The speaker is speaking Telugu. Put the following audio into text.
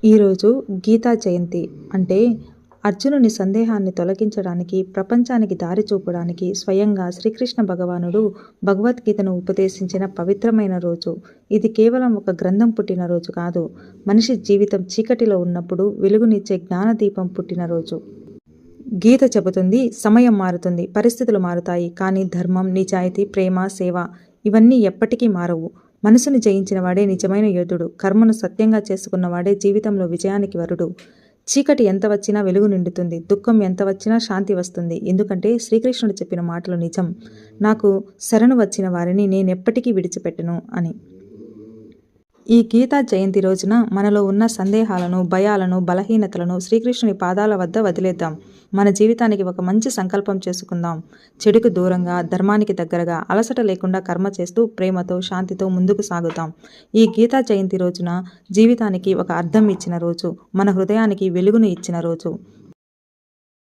ఈరోజు గీతా జయంతి అంటే అర్జునుని సందేహాన్ని తొలగించడానికి, ప్రపంచానికి దారి చూపడానికి స్వయంగా శ్రీకృష్ణ భగవానుడు భగవద్గీతను ఉపదేశించిన పవిత్రమైన రోజు. ఇది కేవలం ఒక గ్రంథం పుట్టిన రోజు కాదు, మనిషి జీవితం చీకటిలో ఉన్నప్పుడు వెలుగునిచ్చే జ్ఞానదీపం పుట్టినరోజు. గీత చెబుతుంది, సమయం మారుతుంది, పరిస్థితులు మారుతాయి, కానీ ధర్మం, నిజాయితీ, ప్రేమ, సేవ ఇవన్నీ ఎప్పటికీ మారవు. మనసును జయించిన వాడే నిజమైన యోధుడు. కర్మను సత్యంగా చేసుకున్నవాడే జీవితంలో విజయానికి వరుడు. చీకటి ఎంత వచ్చినా వెలుగు నిండుతుంది, దుఃఖం ఎంత వచ్చినా శాంతి వస్తుంది. ఎందుకంటే శ్రీకృష్ణుడు చెప్పిన మాటలు నిజం. నాకు శరణు వచ్చిన వారిని నేనెప్పటికీ విడిచిపెట్టను అని. ఈ గీతా జయంతి రోజున మనలో ఉన్న సందేహాలను, భయాలను, బలహీనతలను శ్రీకృష్ణుని పాదాల వద్ద వదిలేద్దాం. మన జీవితానికి ఒక మంచి సంకల్పం చేసుకుందాం. చెడుకు దూరంగా, ధర్మానికి దగ్గరగా, అలసట లేకుండా కర్మ చేస్తూ ప్రేమతో, శాంతితో ముందుకు సాగుతాం. ఈ గీతా జయంతి రోజున జీవితానికి ఒక అర్థం ఇచ్చిన రోజు, మన హృదయానికి వెలుగును ఇచ్చిన రోజు.